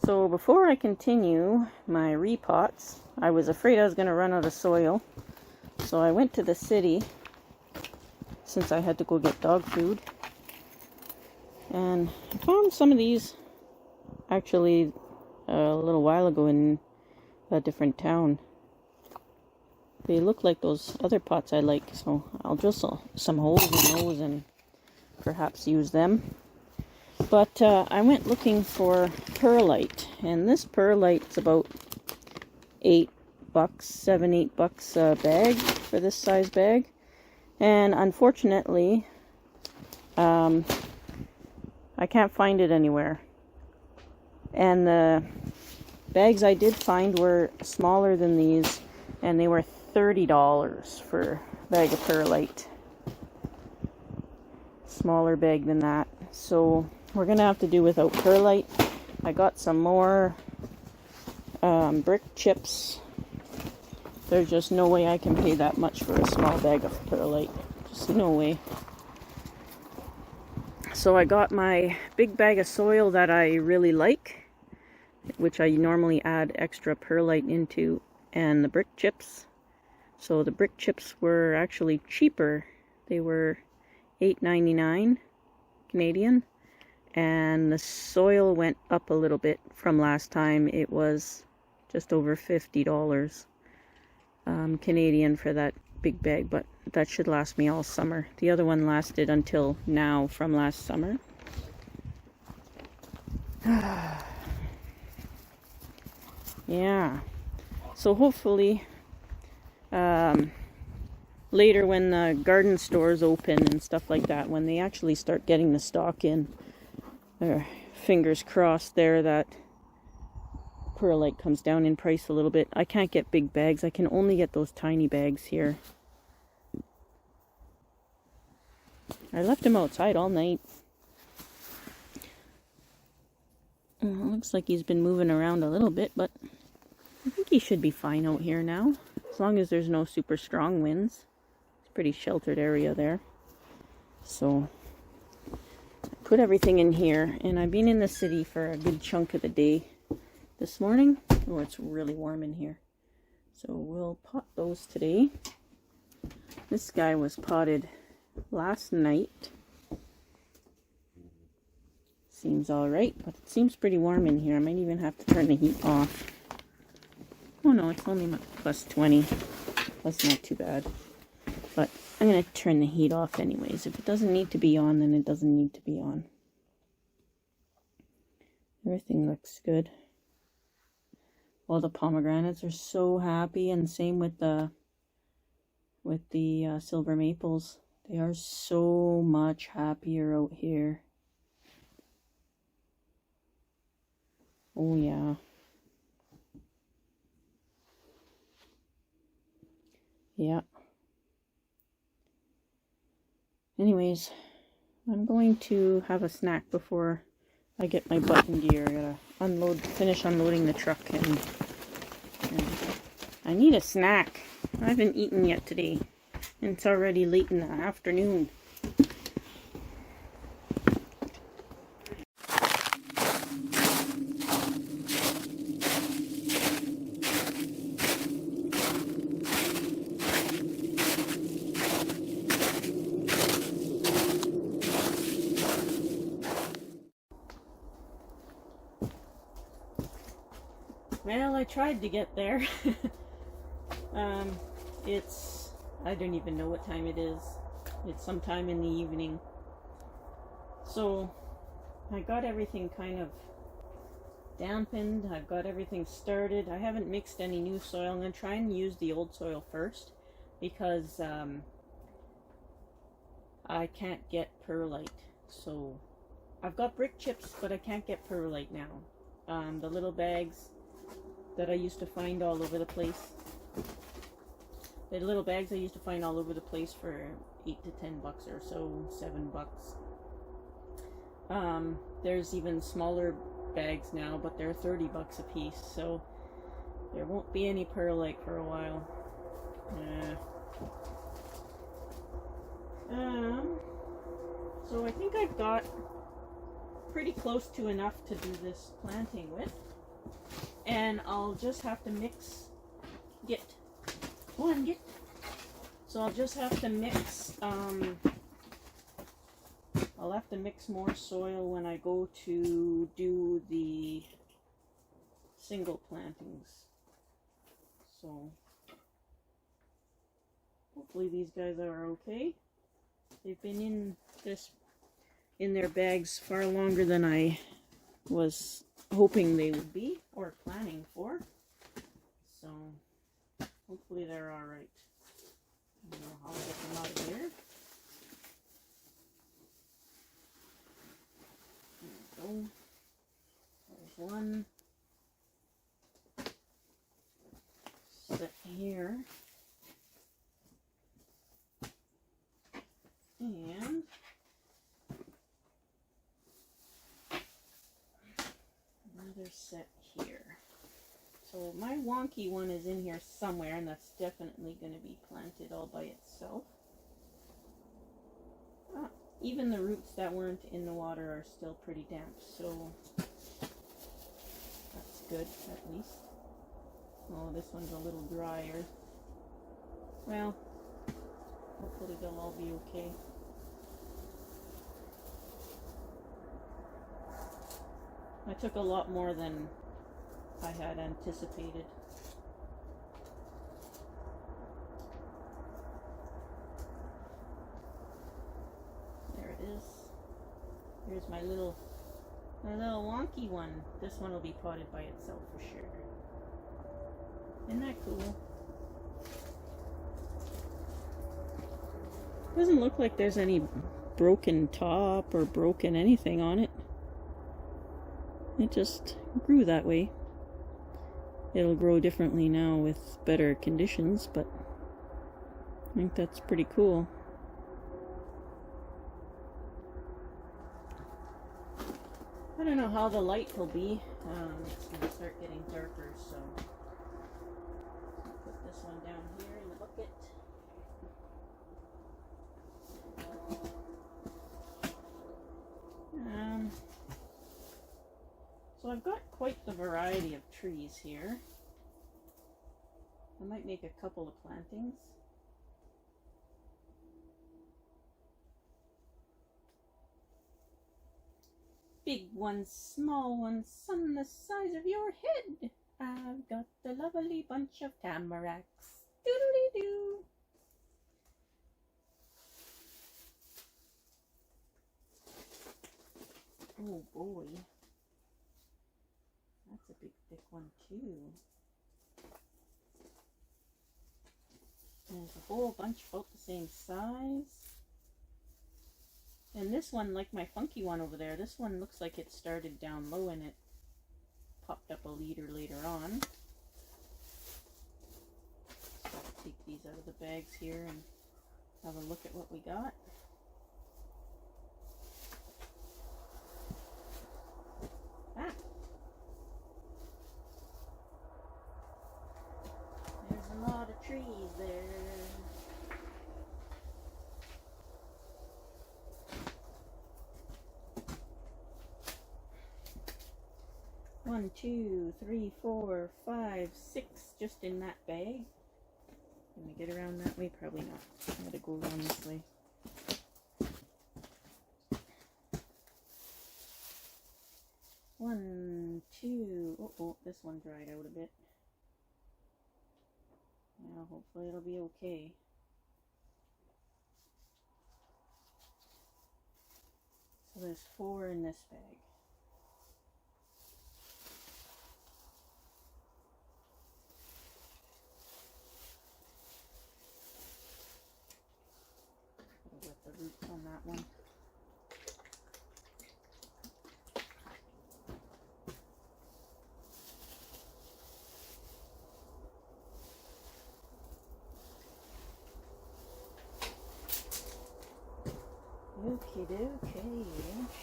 So before I continue my repots, I was afraid I was going to run out of soil. So I went to the city since I had to go get dog food. And I found some of these actually a little while ago in a different town. They look like those other pots I like, so I'll drill some holes in those and perhaps use them. But I went looking for perlite, and this perlite's about $8, $7-8 a bag for this size bag. And unfortunately, I can't find it anywhere. And the bags I did find were smaller than these, and they were $30 for a bag of perlite. Smaller bag than that. So we're gonna have to do without perlite. I got some more brick chips. There's just no way I can pay that much for a small bag of perlite. Just no way. So I got my big bag of soil that I really like, which I normally add extra perlite into, and the brick chips. So the brick chips were actually cheaper. They were $8.99 Canadian, and the soil went up a little bit from last time. It was just over $50 Canadian for that big bag, but that should last me all summer. The other one lasted until now from last summer. Yeah, so hopefully later when the garden stores open and stuff like that, when they actually start getting the stock in, fingers crossed there that perlite comes down in price a little bit. I can't get big bags. I can only get those tiny bags here. I left him outside all night. Looks like he's been moving around a little bit, but I think he should be fine out here now, as long as there's no super strong winds. It's a pretty sheltered area there. So I put everything in here, and I've been in the city for a good chunk of the day this morning. Oh, it's really warm in here. So we'll pot those today. This guy was potted last night. Seems alright, but it seems pretty warm in here. I might even have to turn the heat off. Oh no, it's only plus 20. That's not too bad. But I'm going to turn the heat off anyways. If it doesn't need to be on, then it doesn't need to be on. Everything looks good. All the pomegranates are so happy, and same with the silver maples. They are so much happier out here. Oh yeah. Yeah. Anyways, I'm going to have a snack before I get my butt in gear. I gotta finish unloading the truck, and I need a snack. I haven't eaten yet today, and it's already late in the afternoon. Well, I tried to get there. I don't even know what time it is. It's sometime in the evening. So, I got everything kind of dampened. I've got everything started. I haven't mixed any new soil. I'm going to try and use the old soil first, because I can't get perlite. So, I've got brick chips, but I can't get perlite now. The little bags that I used to find all over the place. The little bags I used to find all over the place for $8 to $10 or so, $7. There's even smaller bags now, but they're $30 a piece, so there won't be any perlite for a while. So I think I've got pretty close to enough to do this planting with. And I'll just have to mix, get. So I'll just have to mix, I'll have to mix more soil when I go to do the single plantings. So hopefully these guys are okay. They've been in their bags far longer than I was hoping they would be, or planning for. So hopefully they're all right. I don't know how I'll get them out of here. There we go. There's one. Set here. And another set here. So my wonky one is in here somewhere, and that's definitely going to be planted all by itself. Even the roots that weren't in the water are still pretty damp, so that's good at least. Oh, this one's a little drier. Well, hopefully they'll all be okay. I took a lot more than I had anticipated. There it is. Here's my little wonky one. This one will be potted by itself for sure. Isn't that cool? Doesn't look like there's any broken top or broken anything on it. It just grew that way. It'll grow differently now with better conditions, but I think that's pretty cool. I don't know how the light will be. It's going to start getting darker, so put this one down here in the bucket. So I've got quite the variety of trees here. I might make a couple of plantings. Big ones, small ones, some the size of your head. I've got the lovely bunch of tamaracks. Doodly-doo. Oh boy. That's a big thick one too. There's a whole bunch about the same size. And this one, like my funky one over there, this one looks like it started down low and it popped up a leader later on. So I'll take these out of the bags here and have a look at what we got. Ah! There's a lot of trees there. One, two, three, four, five, six, just in that bag. Can we get around that way? Probably not. I gotta go around this way. One, two, oh, this one dried out a bit. Now, hopefully it'll be okay. So there's 4 in this bag. With the roots on that one.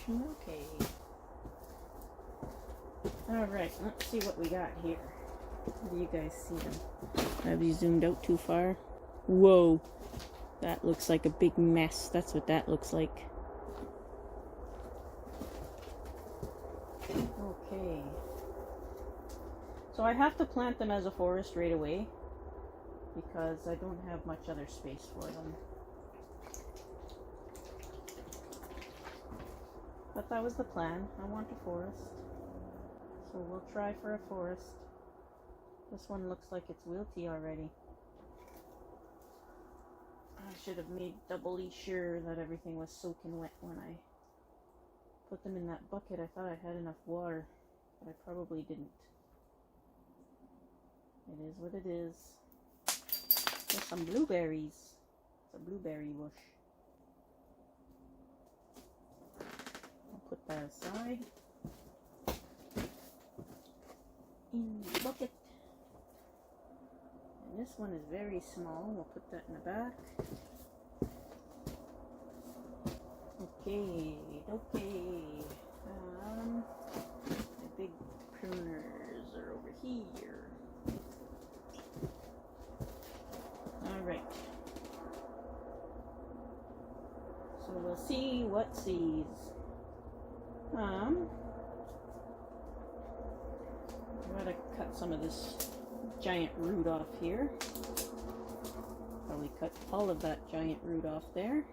Okay. Alright, let's see what we got here. Do you guys see them? Have you zoomed out too far? Whoa! That looks like a big mess. That's what that looks like. Okay. So I have to plant them as a forest right away because I don't have much other space for them. But that was the plan. I want a forest. So we'll try for a forest. This one looks like it's wilty already. I should have made doubly sure that everything was soaking wet when I put them in that bucket. I thought I had enough water, but I probably didn't. It is what it is. There's some blueberries. It's a blueberry bush. I'll put that aside in the bucket. And this one is very small. We'll put that in the back. Okay, okay. The big pruners are over here. Alright. So we'll see what sees. I gotta cut some of this giant root off here. Probably cut all of that giant root off there.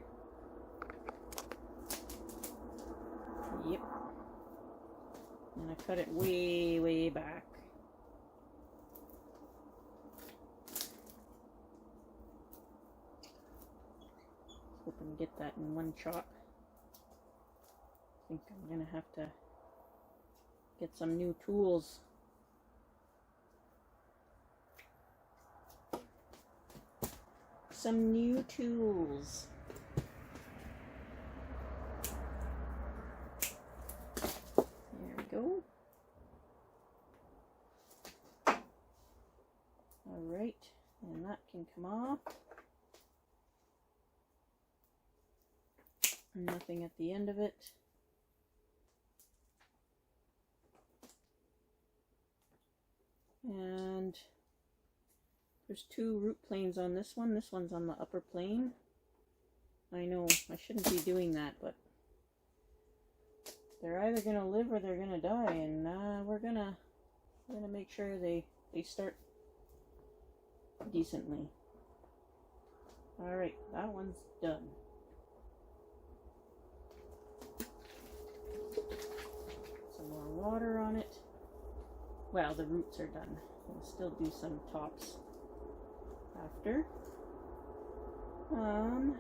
Yep. And I cut it way, way back. Hope I can get that in one chop. I think I'm gonna have to get some new tools. Some new tools. There we go. Alright, and that can come off. Nothing at the end of it. And there's two root planes on this one. This one's on the upper plane. I know I shouldn't be doing that, but they're either gonna live or they're gonna die, and we're gonna make sure they start decently. All right, that one's done. Some more water on it. Well, the roots are done. We'll still do some tops after.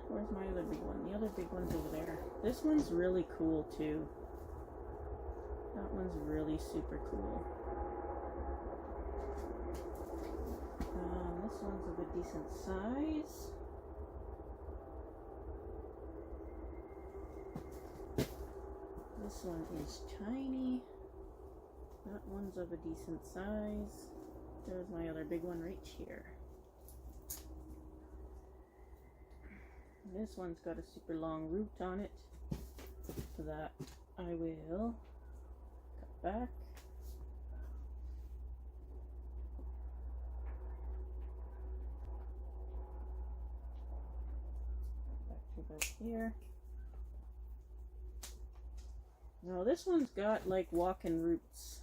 Where's my other big one? The other big one's over there. This one's really cool too. That one's really super cool. This one's of a decent size. This one is tiny. That one's of a decent size. There's my other big one right here. This one's got a super long root on it that I will cut back. Back to about here. Now this one's got like walking roots.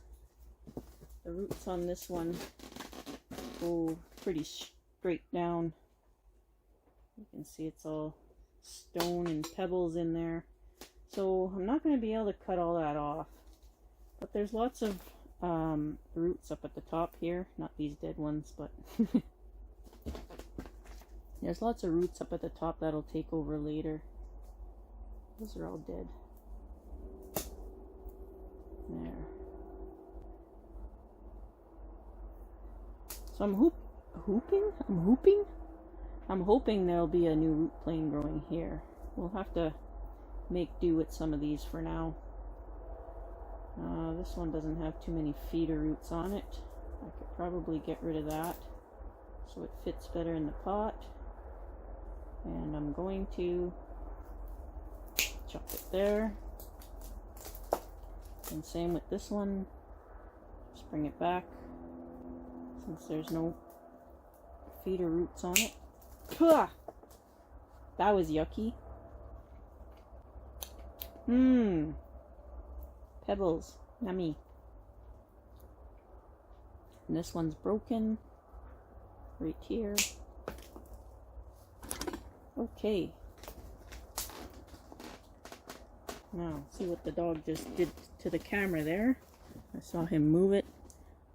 The roots on this one go pretty straight down. You can see it's all stone and pebbles in there. So I'm not going to be able to cut all that off. But there's lots of roots up at the top here. Not these dead ones, but there's lots of roots up at the top that'll take over later. Those are all dead. There. So I'm hoping there'll be a new root plane growing here. We'll have to make do with some of these for now. This one doesn't have too many feeder roots on it. I could probably get rid of that so it fits better in the pot. And I'm going to chop it there. And same with this one. Just bring it back since there's no feeder roots on it. That was yucky. Pebbles. Yummy. And this one's broken right here. Okay. Now, see what the dog just did to the camera there. I saw him move it.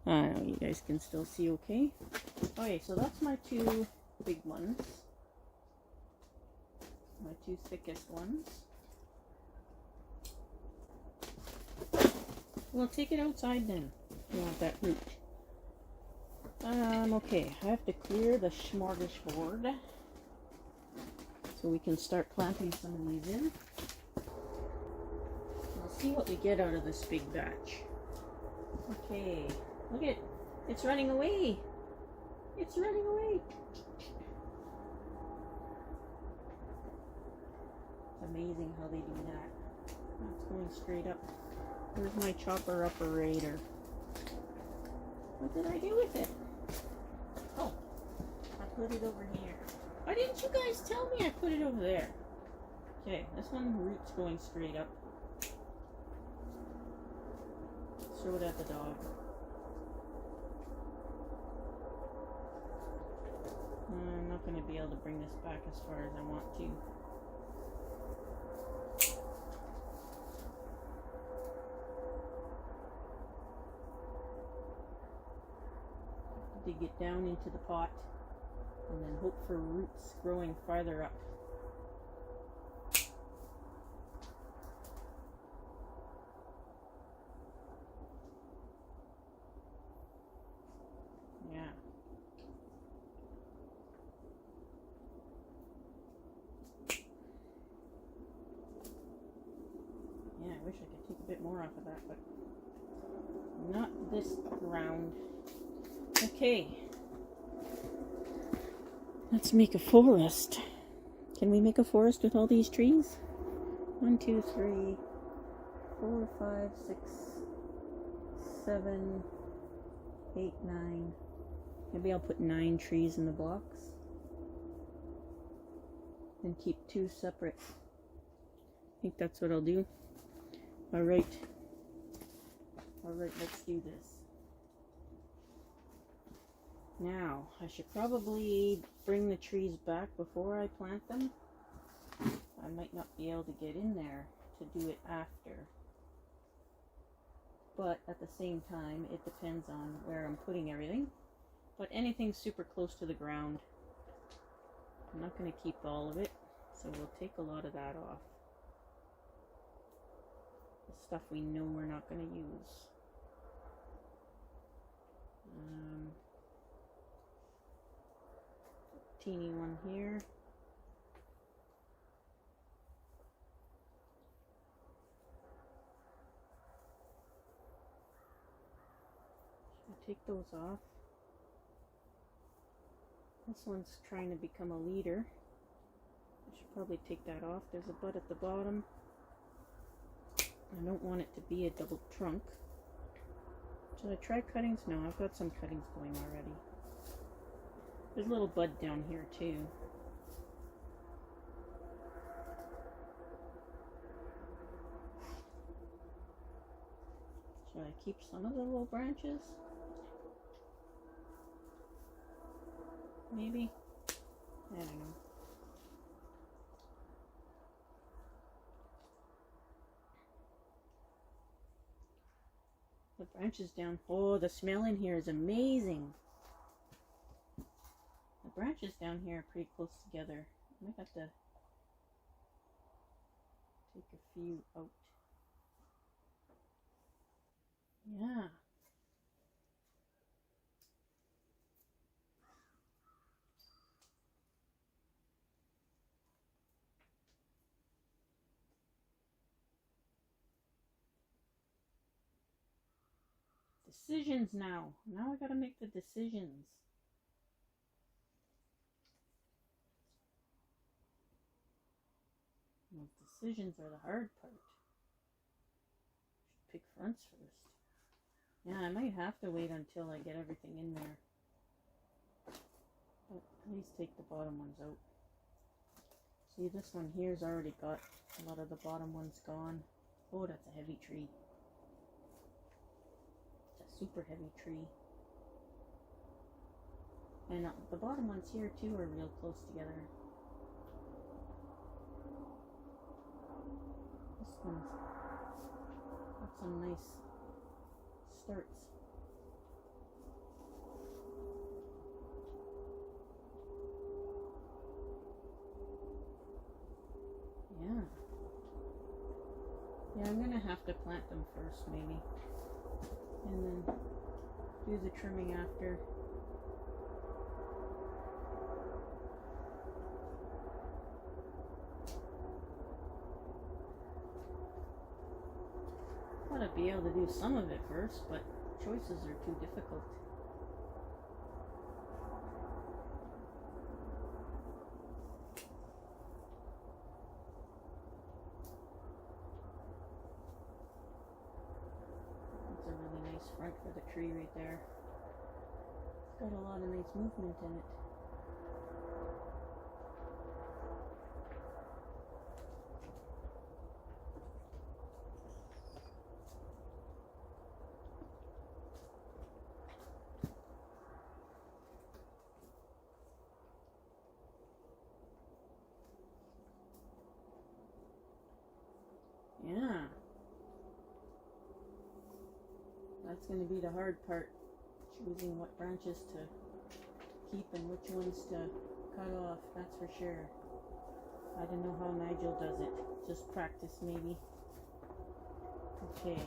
You guys can still see okay. Okay, so that's my two big ones. My two thickest ones. Well, take it outside then. You want that root. Okay, I have to clear the smorgasbord so we can start planting some of these in. We'll see what we get out of this big batch. Okay, look at, it's running away. It's running away. It's amazing how they do that. That's going straight up. Where's my chopper operator? What did I do with it? Oh, I put it over here. Why didn't you guys tell me I put it over there? Okay, this one root's going straight up. Throw it at the dog. I'm not going to be able to bring this back as far as I want to. Dig it down into the pot and then hope for roots growing farther up. Yeah. Yeah, I wish I could take a bit more off of that, but not this round. Okay, let's make a forest. Can we make a forest with all these trees? 1, 2, 3, 4, 5, 6, 7, 8, 9. Maybe I'll put 9 trees in the box and keep 2 separate. I think that's what I'll do. Alright, let's do this. Now, I should probably bring the trees back before I plant them. I might not be able to get in there to do it after. But at the same time, it depends on where I'm putting everything. But anything super close to the ground, I'm not going to keep all of it, so we'll take a lot of that off. The stuff we know we're not going to use. Teeny one here. Should I take those off? This one's trying to become a leader. I should probably take that off. There's a bud at the bottom. I don't want it to be a double trunk. Should I try cuttings? No, I've got some cuttings going already. There's a little bud down here too. Should I keep some of the little branches? Maybe? I don't know. The branches down. Oh, the smell in here is amazing. The branches down here are pretty close together. I might have to take a few out. Yeah. Decisions now. Now I gotta make the decisions. Those decisions are the hard part. Should pick fronts first. Yeah, I might have to wait until I get everything in there. But at least take the bottom ones out. See, this one here's already got a lot of the bottom ones gone. Oh, that's a heavy tree. It's a super heavy tree. And the bottom ones here too are real close together. This one's got some nice starts. Yeah. Yeah, I'm gonna have to plant them first maybe. And then do the trimming after. I thought I'd be able to do some of it first, but choices are too difficult. That's a really nice front for the tree right there. It's got a lot of nice movement in it. Yeah. That's going to be the hard part, choosing what branches to keep and which ones to cut off, that's for sure. I don't know how Nigel does it. Just practice maybe. Okay.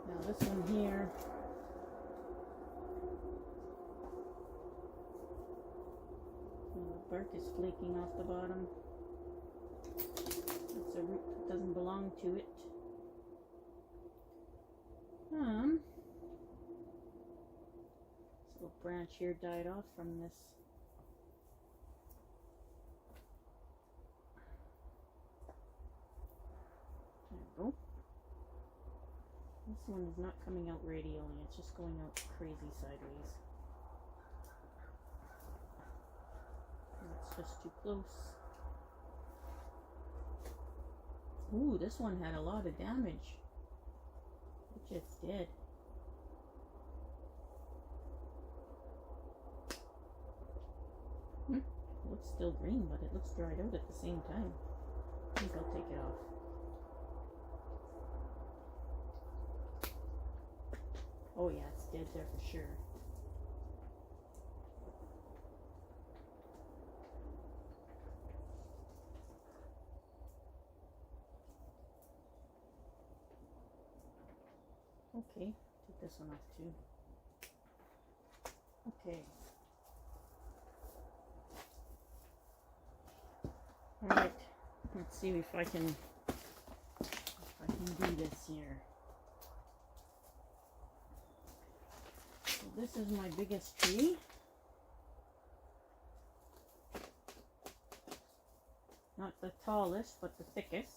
Now this one here. The bark is flaking off the bottom. That's a root that doesn't belong to it. This little branch here died off from this. There we go. This one is not coming out radially, it's just going out crazy sideways. It's just too close. Ooh, this one had a lot of damage. It just did. It looks still green, but it looks dried out at the same time. I think I'll take it off. Oh yeah, it's dead there for sure. Okay, take this one off too. Okay. Alright, let's see if I can do this here. So this is my biggest tree. Not the tallest, but the thickest.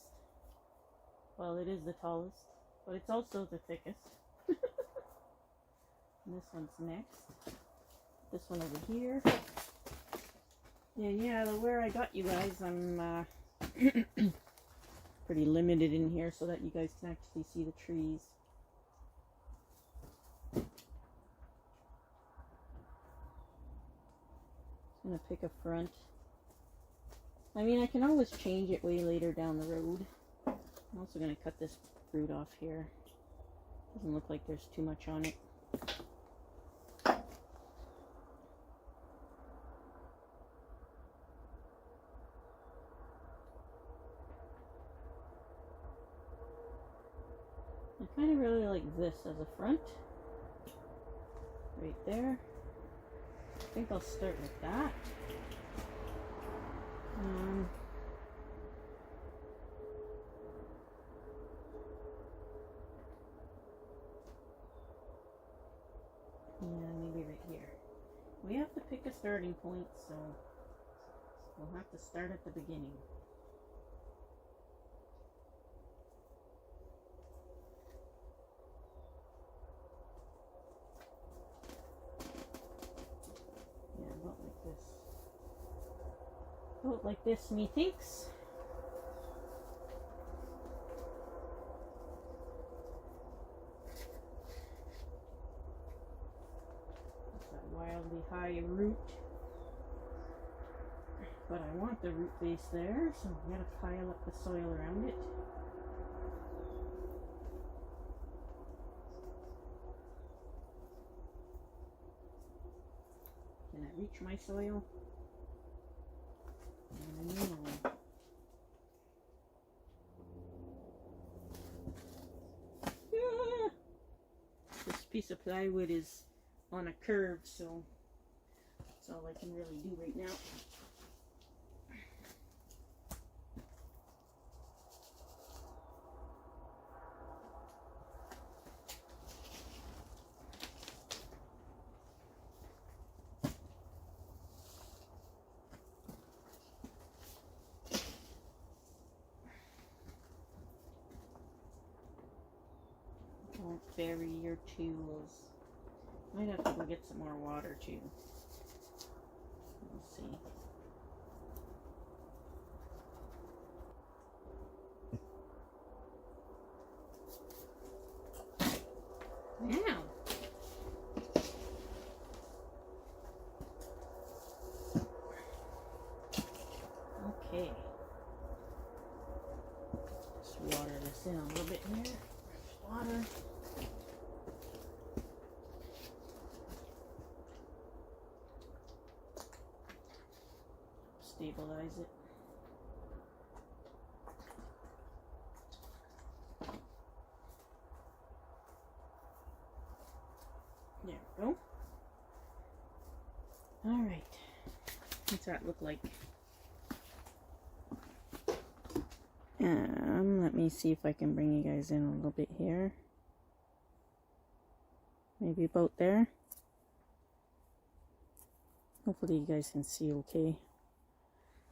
Well, it is the tallest, but it's also the thickest. And this one's next. This one over here. Yeah, where I got you guys, I'm pretty limited in here so that you guys can actually see the trees. Just gonna pick a front. I mean, I can always change it way later down the road. I'm also gonna cut this fruit off here. Doesn't look like there's too much on it. I kind of really like this as a front. Right there. I think I'll start with that. Yeah, maybe right here. We have to pick a starting point, so we'll have to start at the beginning. Yeah, about like this. About like this, methinks. probably high root, but I want the root base there, so I'm going to pile up the soil around it. Can I reach my soil? I don't know. Ah! This piece of plywood is on a curve, so that's all I can really do right now. Don't bury your tools. Might have to go get some more water too. We'll see. Now. Okay. Just water this in a little bit here. Fresh water. Stabilize it. There we go. All right. What's that look like? Let me see if I can bring you guys in a little bit here. Maybe about there. Hopefully you guys can see okay.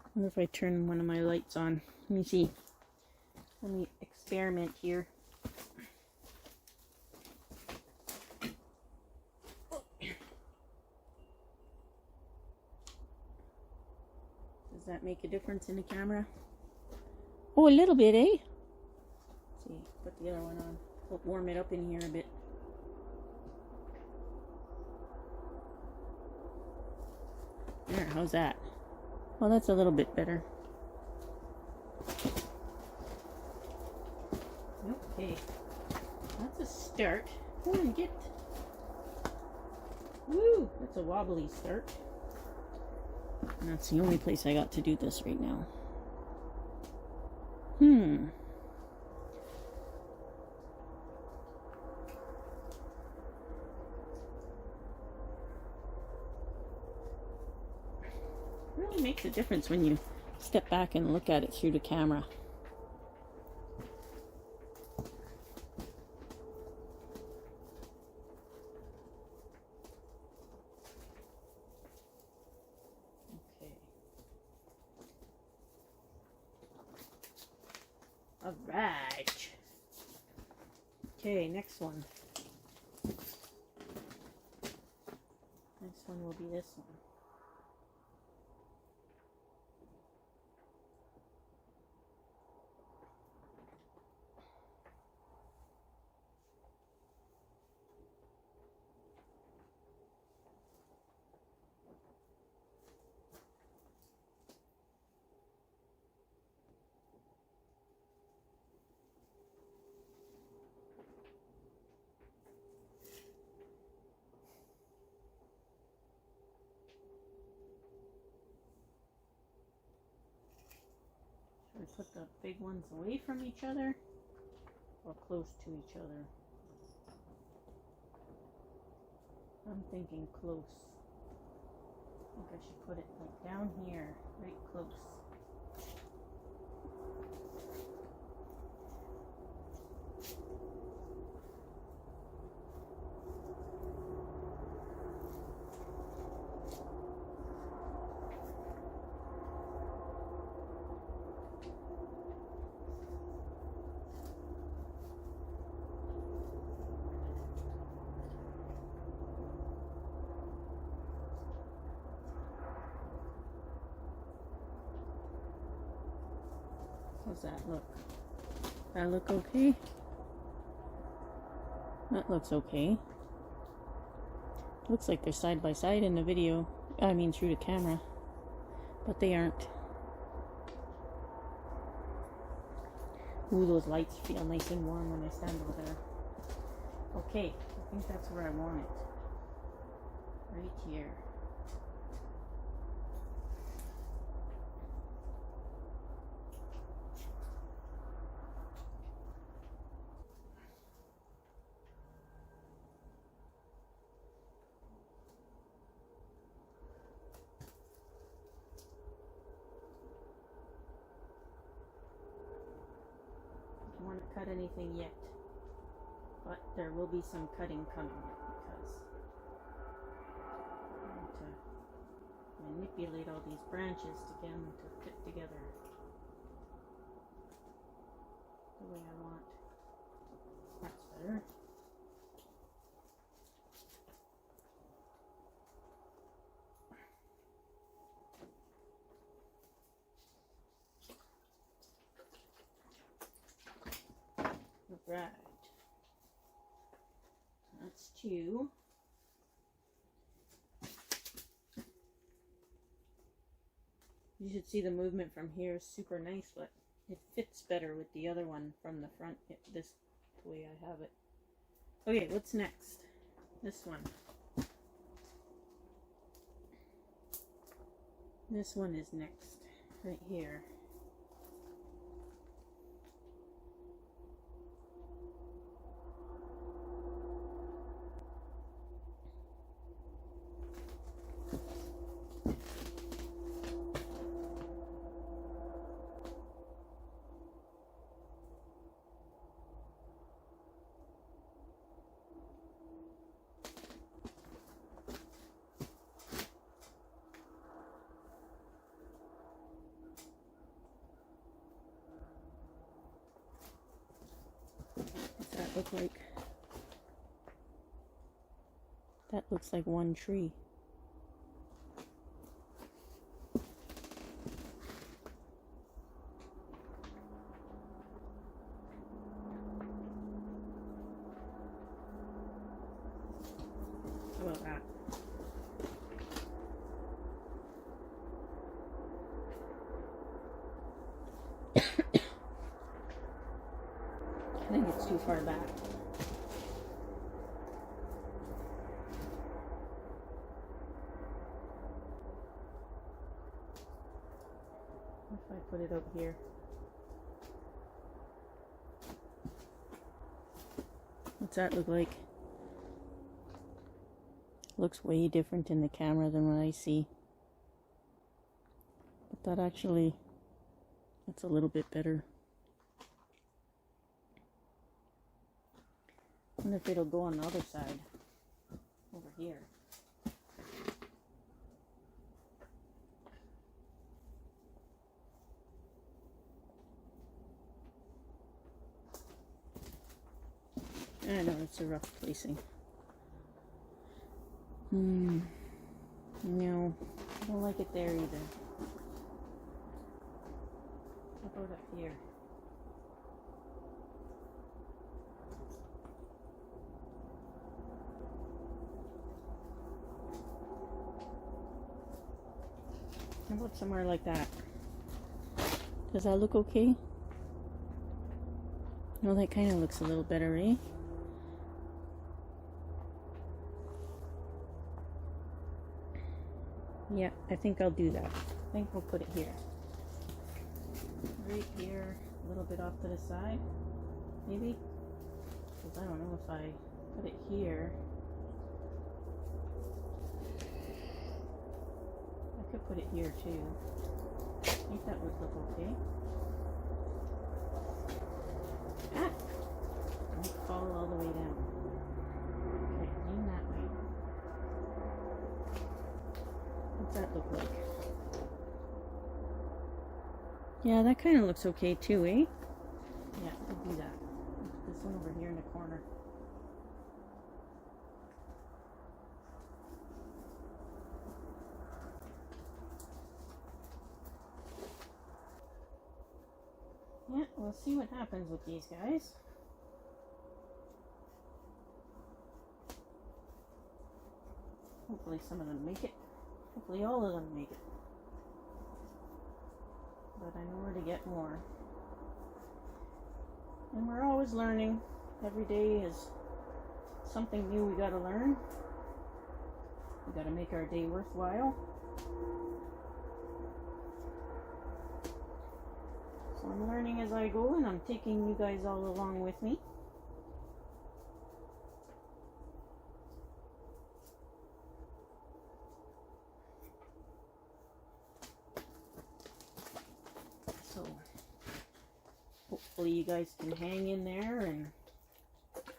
I wonder if I turn one of my lights on. Let me see. Let me experiment here. Does that make a difference in the camera? Oh, a little bit, eh? Let's see, put the other one on. We'll warm it up in here a bit. There, how's that? Well, that's a little bit better. Okay, that's a start. Come on, get. Woo, that's a wobbly start. And that's the only place I got to do this right now. Really makes a difference when you step back and look at it through the camera. Okay. All right. Okay, next one. Next one will be this one. Should we put the big ones away from each other or close to each other? I'm thinking close. I think I should put it like down here, right close. How's that look? That look okay? That looks okay. Looks like they're side by side in the video. I mean through the camera. But they aren't. Ooh, those lights feel nice and warm when I stand over there. Okay, I think that's where I want it. Right here. I don't want to cut anything yet, but there will be some cutting coming because I want to manipulate all these branches to get them to fit together the way I want. That's better. Right. That's two. You should see the movement from here is super nice, but it fits better with the other one from the front, this way I have it. Okay, what's next? This one. This one is next, right here. Look like that looks like one tree. How about that? I think it's too far back. What if I put it up here? What's that look like? Looks way different in the camera than what I see. But that actually, that's a little bit better. I wonder if it'll go on the other side, over here. I know, it's a rough placing. No, I don't like it there either. How about up here? How about somewhere like that? Does that look okay? Well, that kind of looks a little better, eh? Yeah, I think I'll do that. I think we'll put it here. Right here, a little bit off to the side, maybe? Because I don't know if I put it here. I could put it here too. I think that would look okay. Ah! Don't fall all the way down. Okay, lean that way. What's that look like? Yeah, that kind of looks okay too, eh? Yeah, I'll do that. Put this one over here in the corner. Yeah, we'll see what happens with these guys. Hopefully some of them make it. Hopefully all of them make it. But I know where to get more. And we're always learning. Every day is something new we gotta learn. We gotta make our day worthwhile. So I'm learning as I go, and I'm taking you guys all along with me. So hopefully you guys can hang in there and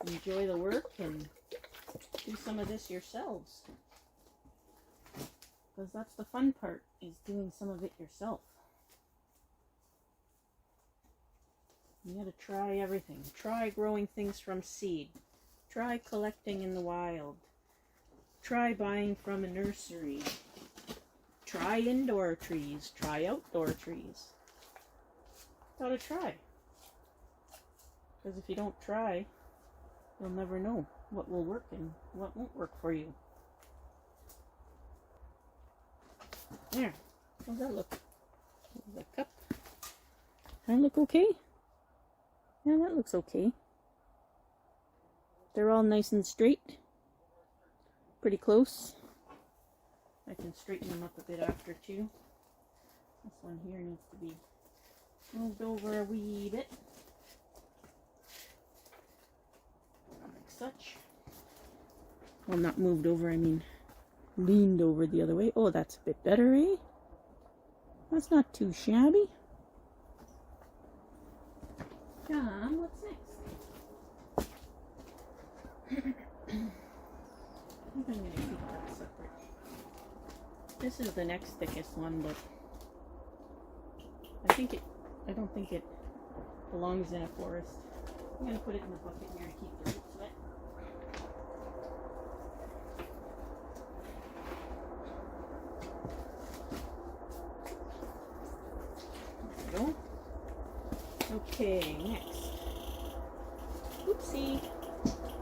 enjoy the work and do some of this yourselves. Because that's the fun part, is doing some of it yourself. You gotta try everything. Try growing things from seed. Try collecting in the wild. Try buying from a nursery. Try indoor trees. Try outdoor trees. Gotta try. Because if you don't try, you'll never know what will work and what won't work for you. There. How's that look? The cup. Does that look okay? Yeah, that looks okay. They're all nice and straight. Pretty close. I can straighten them up a bit after too. This one here needs to be moved over a wee bit. Like such. Well, not moved over, I mean leaned over the other way. Oh, that's a bit better, eh? That's not too shabby. What's next? I think I'm going to keep that separate. This is the next thickest one, but I don't think it belongs in a forest. I'm going to put it in the bucket here to keep the roots wet. There we go. Okay, next. Oopsie.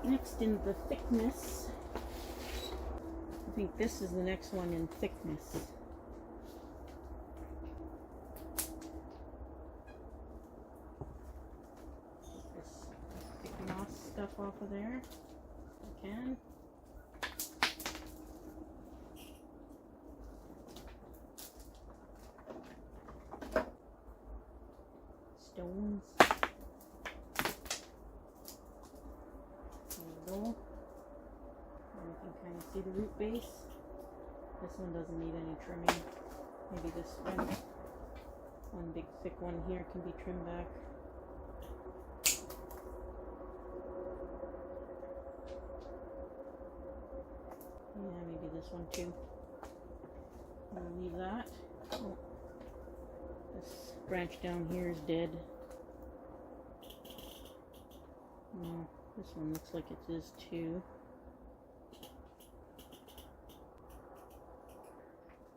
Next in the thickness. I think this is the next one in thickness. Get this thick moss stuff off of there if I can. Stones. There we go. And you can kind of see the root base. This one doesn't need any trimming. Maybe this one big thick one here can be trimmed back. Yeah, maybe this one too. We'll leave that. Oh. This branch down here is dead. This one looks like it is too.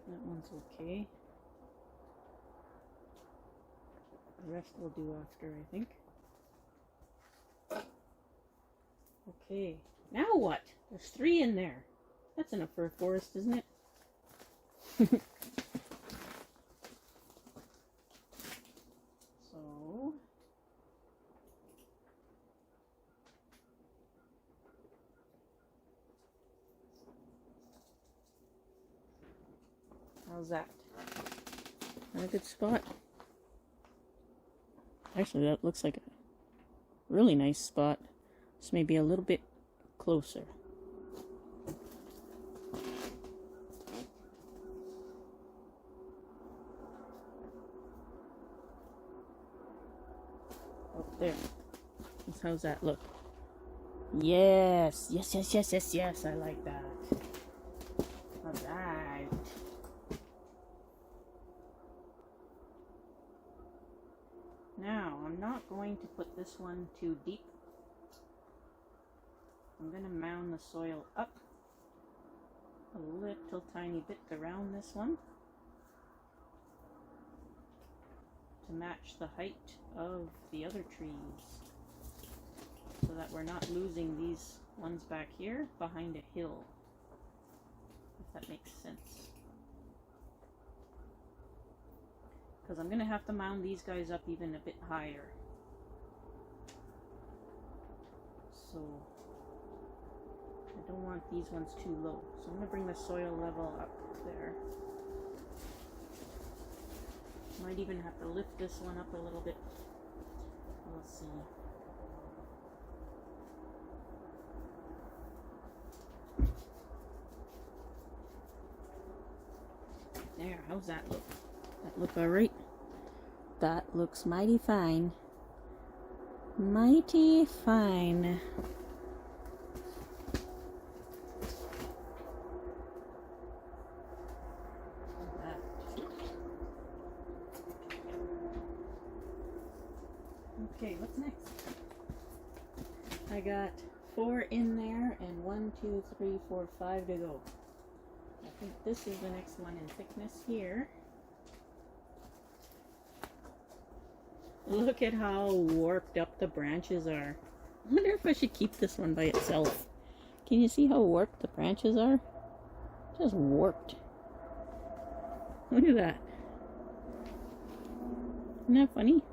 That one's okay. The rest will do after, I think. Okay, now what? There's 3 in there. That's enough for a forest, isn't it? So, how's that? Not a good spot? Actually, that looks like a really nice spot. Just maybe a little bit closer. There. How's that look? Yes. Yes, yes, yes, yes, yes. I like that. Alright. Now, I'm not going to put this one too deep. I'm going to mound the soil up a little tiny bit around this one to match the height of the other trees, so that we're not losing these ones back here behind a hill. that makes sense. Because I'm going to have to mound these guys up even a bit higher. So I don't want these ones too low. So I'm going to bring the soil level up there. Might even have to lift this one up a little bit. We'll see. There, how's that look? That look alright? That looks mighty fine. Mighty fine. Okay, what's next? I got 4 in there and 1, 2, 3, 4, 5 to go. I think this is the next one in thickness here. Look at how warped up the branches are. I wonder if I should keep this one by itself. Can you see how warped the branches are? Just warped. Look at that. Isn't that funny?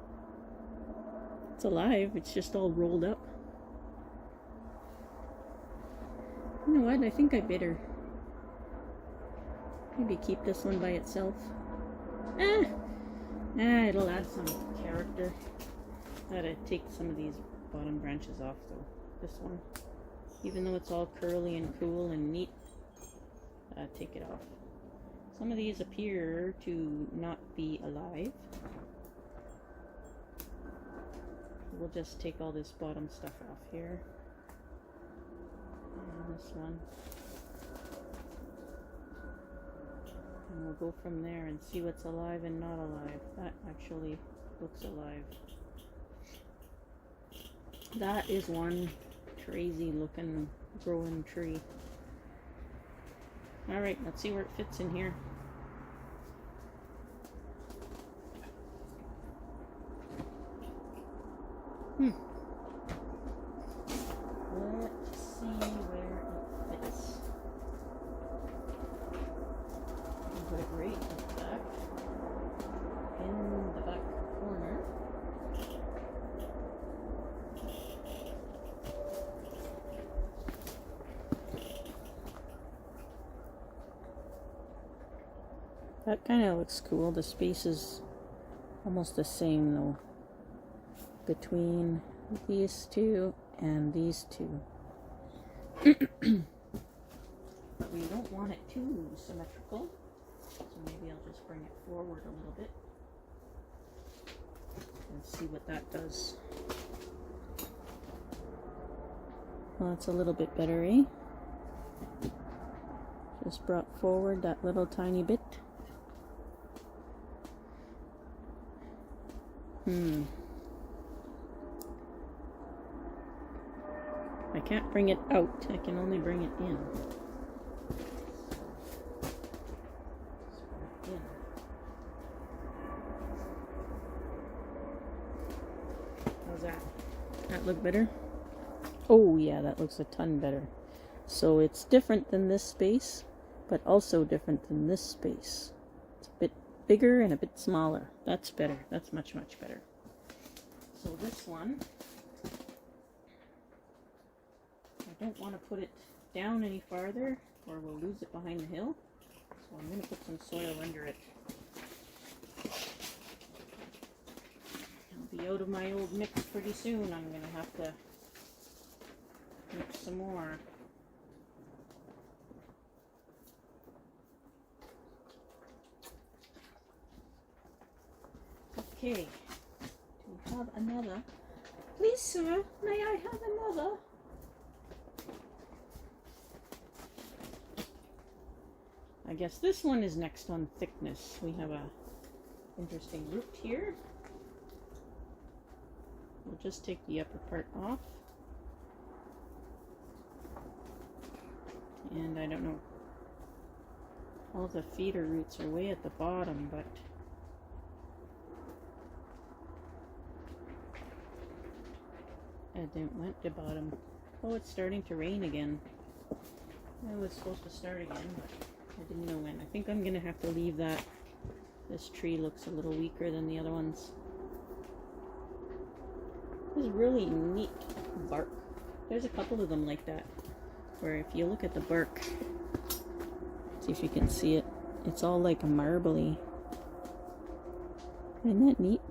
It's alive, it's just all rolled up. You know what? I think I better maybe keep this one by itself. It'll add some character. Gotta take some of these bottom branches off though. This one. Even though it's all curly and cool and neat, take it off. Some of these appear to not be alive. We'll just take all this bottom stuff off here. And this one. And we'll go from there and see what's alive and not alive. That actually looks alive. That is one crazy looking growing tree. Alright, let's see where it fits in here. Let's see where it fits. I'll put it right at the back. In the back corner. That kind of looks cool. The space is almost the same though, between these two and these two. But we don't want it too symmetrical, so maybe I'll just bring it forward a little bit and see what that does. Well, it's a little bit better, eh? Just brought forward that little tiny bit. I can't bring it out, I can only bring it in. How's that? That look better? Oh yeah, that looks a ton better. So it's different than this space, but also different than this space. It's a bit bigger and a bit smaller. That's better. That's much, much better. So this one, I don't want to put it down any farther or we'll lose it behind the hill. So I'm going to put some soil under it. I'll be out of my old mix pretty soon. I'm going to have to mix some more. Okay, do we have another? Please, sir, may I have another? I guess this one is next on thickness. We have a interesting root here. We'll just take the upper part off. And I don't know. All the feeder roots are way at the bottom, but it went to bottom. Oh, it's starting to rain again. It was supposed to start again, but I didn't know when. I think I'm gonna have to leave that. This tree looks a little weaker than the other ones. This is really neat bark. There's a couple of them like that, where if you look at the bark, see if you can see it, it's all like marbly. Isn't that neat?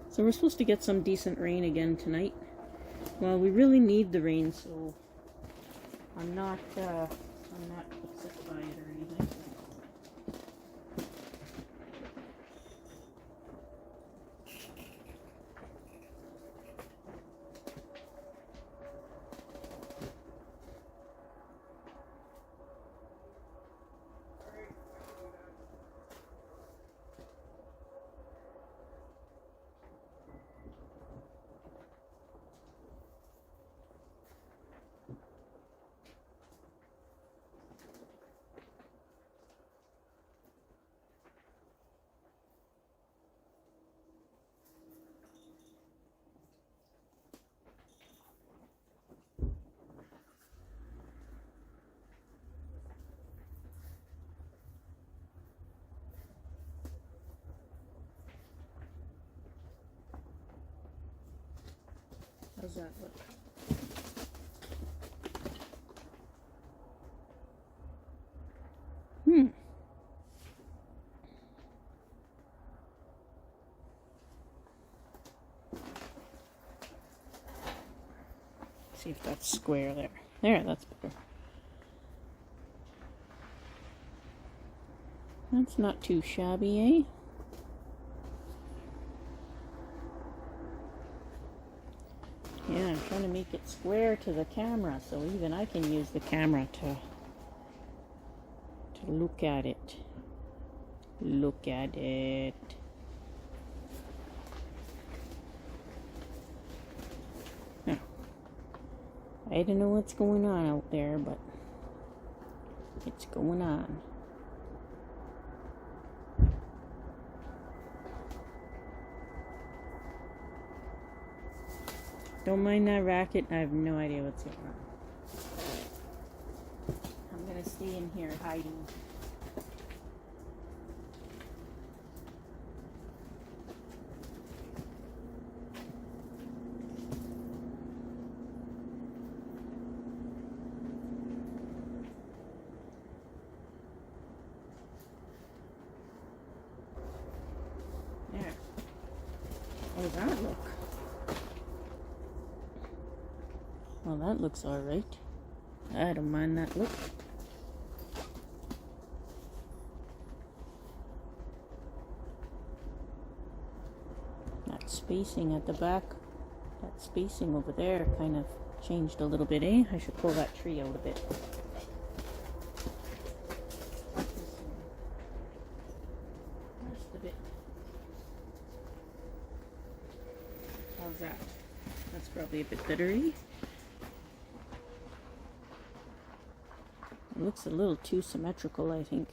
So we're supposed to get some decent rain again tonight. Well, we really need the rain, so I'm not upset by it or anything. How's that look? See if that's square there. There, that's better. That's not too shabby, eh? Yeah, I'm trying to make it square to the camera so even I can use the camera to look at it. Look at it. Now, I don't know what's going on out there, but it's going on. Don't mind that racket. I have no idea what's going on. I'm gonna stay in here hiding. There. How does that look? Well, that looks alright. I don't mind that look. That spacing at the back, that spacing over there kind of changed a little bit, eh? I should pull that tree out a bit. Just a bit. How's that? That's probably a bit bittery. It looks a little too symmetrical, I think.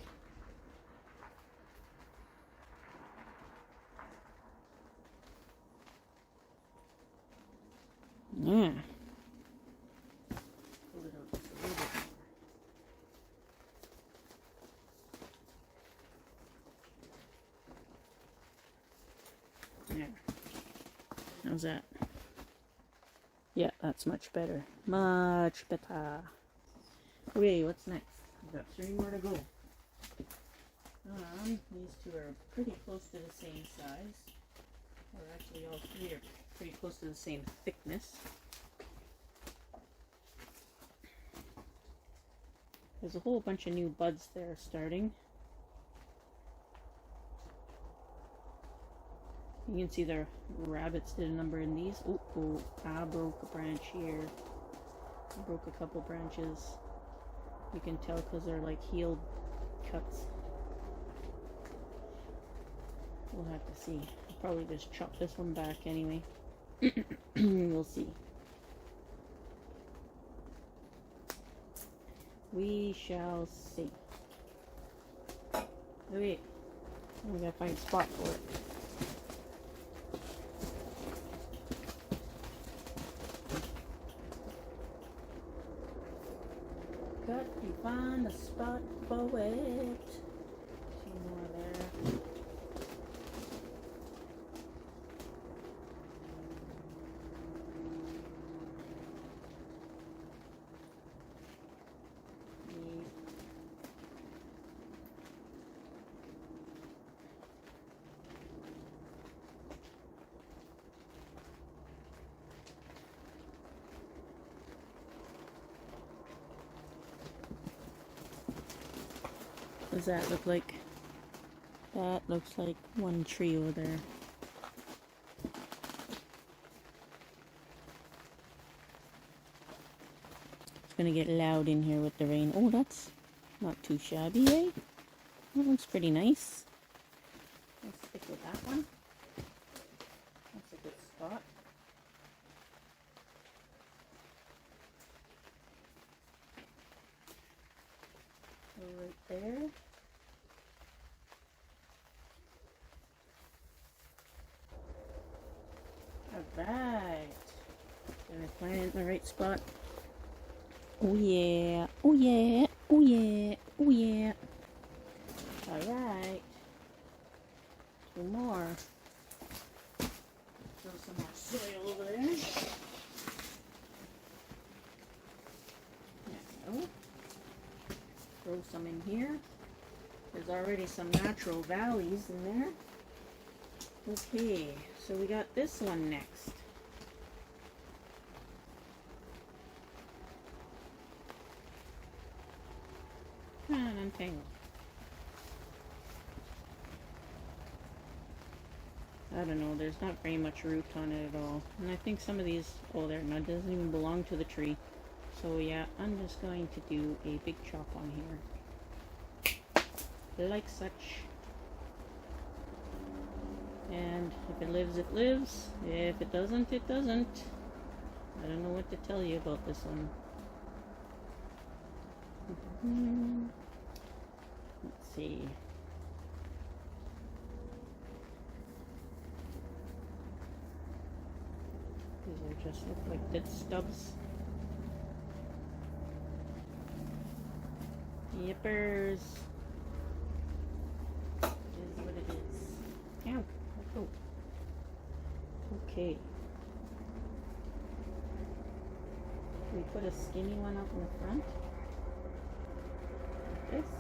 Yeah. Pull it out just a little bit more. There. How's that? Yeah, that's much better. Much better. Okay, what's next? We've got 3 more to go. These 2 are pretty close to the same size. Or actually all 3 are pretty close to the same thickness. There's a whole bunch of new buds there starting. You can see the rabbits did a number in these. Oh, I broke a branch here. I broke a couple branches. You can tell because they're like healed cuts. We'll have to see. I'll probably just chop this one back anyway. We'll see. We shall see. Okay. We gotta find a spot for it. Cut. You find a spot for it. Two more there. What does that look like? That looks like one tree over there. It's gonna get loud in here with the rain. Oh, that's not too shabby, eh? That looks pretty nice. Let's stick with that one. That's a good spot. So right there. Alright. Did I plant it in the right spot? Oh yeah. Oh yeah. Oh yeah. Oh yeah. Alright. Two more. Throw some more soil over there. There we go. Throw some in here. There's already some natural valleys in there. Okay, so we got this one next. And untangle. I don't know, there's not very much root on it at all. And I think some of these, oh there, no, it doesn't even belong to the tree. So yeah, I'm just going to do a big chop on here. Like such. And if it lives, it lives. If it doesn't, it doesn't. I don't know what to tell you about this one. Let's see. These are just look like dead stubs. Yippers. It is what it is. Ow. Oh. Okay. We put a skinny one up in the front. Like this.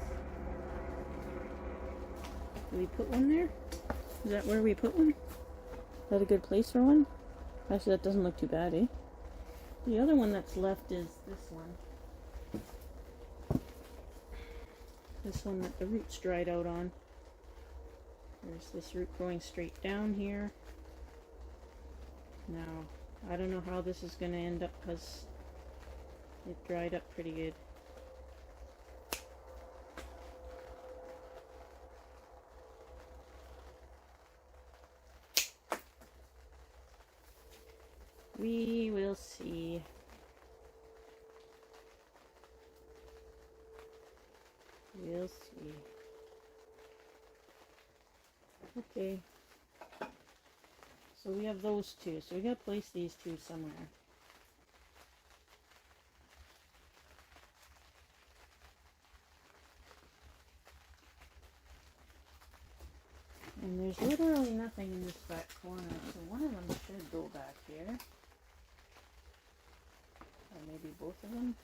Do we put one there? Is that where we put one? Is that a good place for one? Actually, that doesn't look too bad, eh? The other one that's left is this one. This one that the roots dried out on. There's this root growing straight down here. Now, I don't know how this is going to end up because it dried up pretty good. We will see. We'll see. Okay. So we have those two. So we gotta place these two somewhere. And there's literally nothing in this back corner, so one of them should go back here. Or maybe both of them.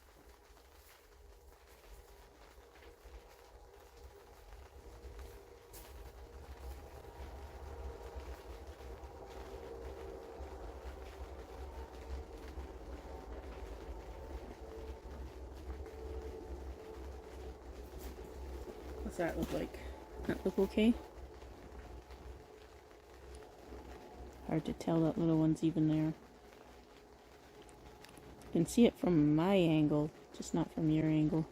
What's that look like? That look okay? Hard to tell that little one's even there. You can see it from my angle, just not from your angle.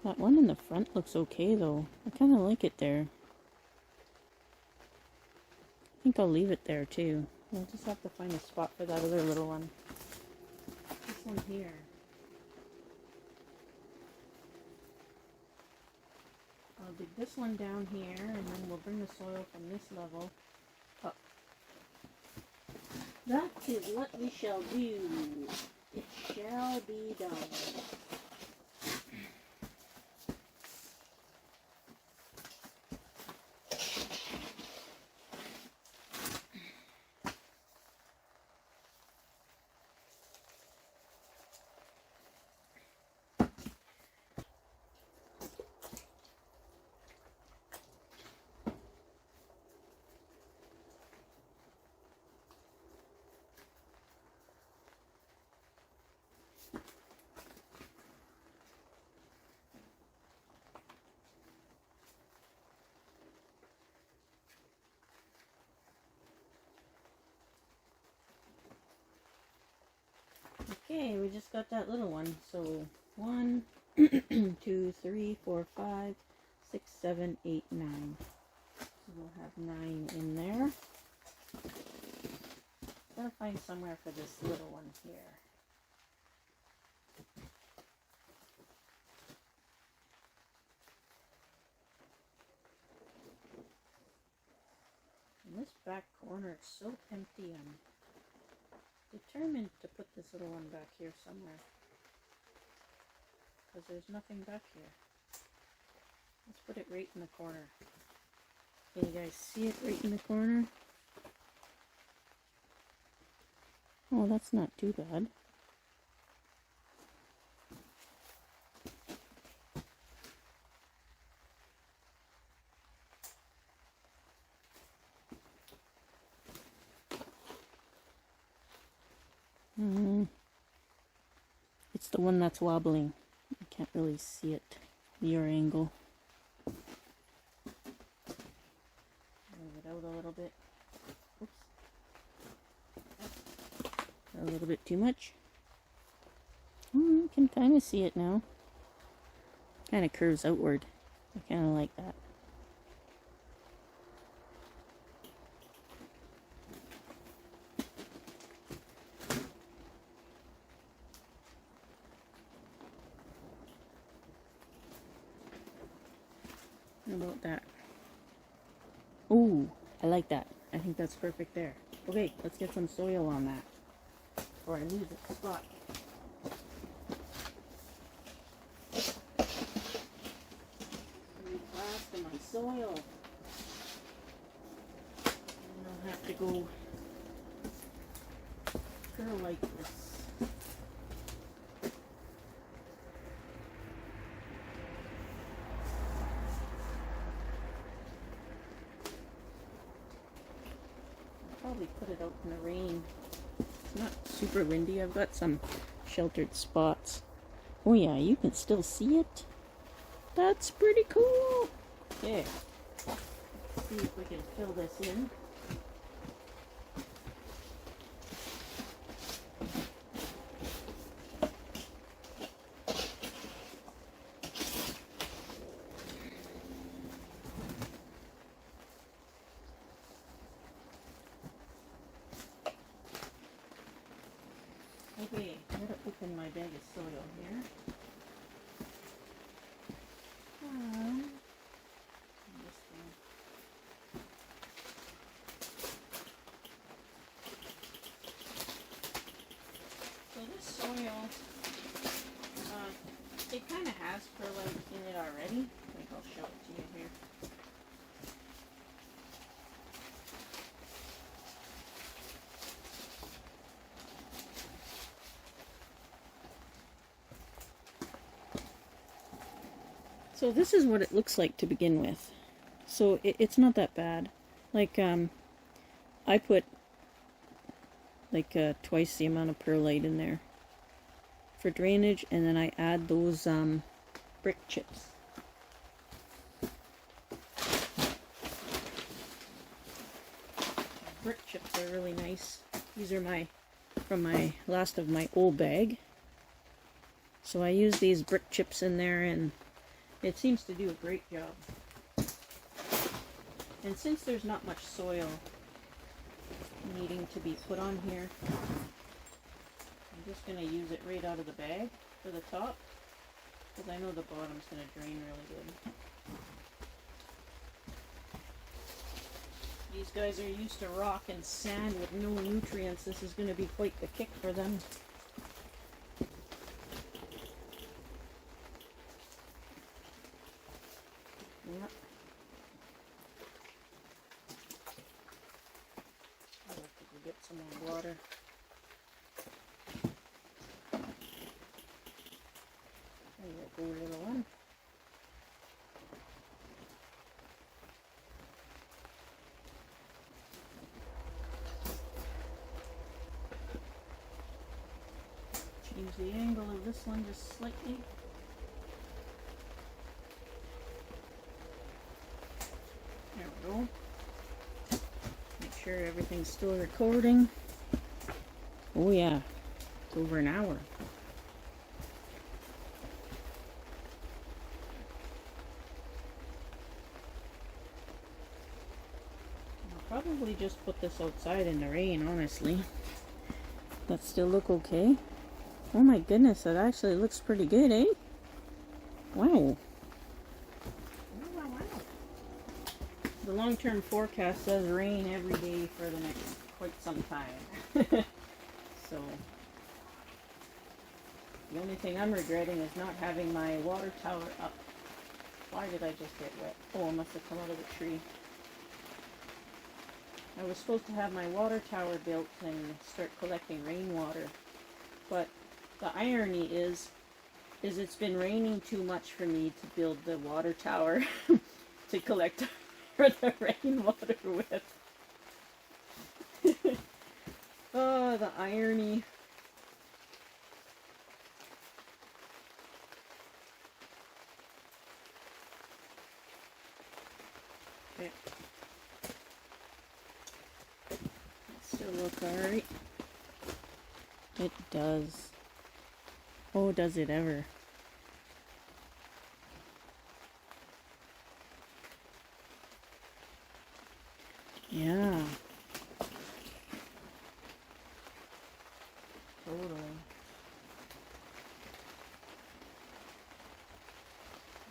That one in the front looks okay though. I kind of like it there. I think I'll leave it there too. I'll just have to find a spot for that other little one. This one here. I'll dig this one down here, and then we'll bring the soil from this level up. That is what we shall do. It shall be done. Okay, we just got that little one. So 1, 2, 3, 4, 5, 6, 7, 8, 9. So we'll have 9 in there. Gotta find somewhere for this little one here. And this back corner is so empty. I'm determined to put this little one back here somewhere, because there's nothing back here. Let's put it right in the corner. Can you guys see it right in the corner? Oh, that's not too bad. It's the one that's wobbling. I can't really see it, your angle. Move it out a little bit. Oops. A little bit too much. You can kind of see it now. Kind of curves outward. I kind of like that. How about that? Ooh, I like that. I think that's perfect there. Okay, let's get some soil on that before I lose the spot. Blast in my soil. And I'll have to go curl like this. Probably put it out in the rain. It's not super windy. I've got some sheltered spots. Oh yeah, you can still see it. That's pretty cool. Okay, let's see if we can fill this in. Okay, I'm going to open my bag of soil here. This one. So this soil, it kind of has perlite in it already. I think I'll show it to you here. So this is what it looks like to begin with. So it's not that bad. Like, I put like twice the amount of perlite in there for drainage, and then I add those brick chips. Brick chips are really nice. These are from my last of my old bag. So I use these brick chips in there, and it seems to do a great job. And since there's not much soil needing to be put on here, I'm just going to use it right out of the bag for the top, because I know the bottom's going to drain really good. These guys are used to rock and sand with no nutrients. This is going to be quite the kick for them. Poor little one. Change the angle of this one just slightly. There we go. Make sure everything's still recording. Oh yeah, it's over an hour. I'll probably just put this outside in the rain, honestly. That still look okay? Oh my goodness, that actually looks pretty good, eh? Wow. The long-term forecast says rain every day for the next quite some time. So, the only thing I'm regretting is not having my water tower up. Why did I just get wet? Oh, it must have come out of the tree. I was supposed to have my water tower built and start collecting rainwater. But the irony is it's been raining too much for me to build the water tower to collect for the rainwater with. Oh, the irony. Okay. Still look alright. It does. Oh, does it ever. Yeah. Totally.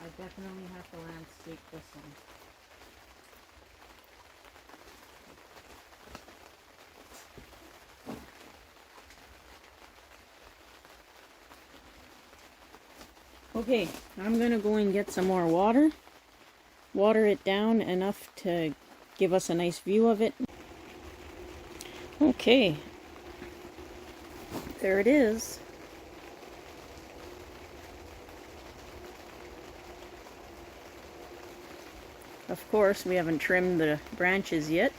I definitely have to landscape this one. Okay, I'm gonna go and get some more water. Water it down enough to give us a nice view of it. Okay, there it is. Of course, we haven't trimmed the branches yet.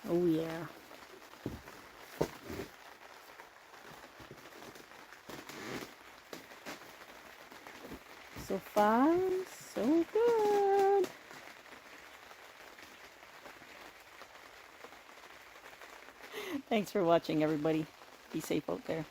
Oh yeah. So far, so good. Thanks for watching, everybody. Be safe out there.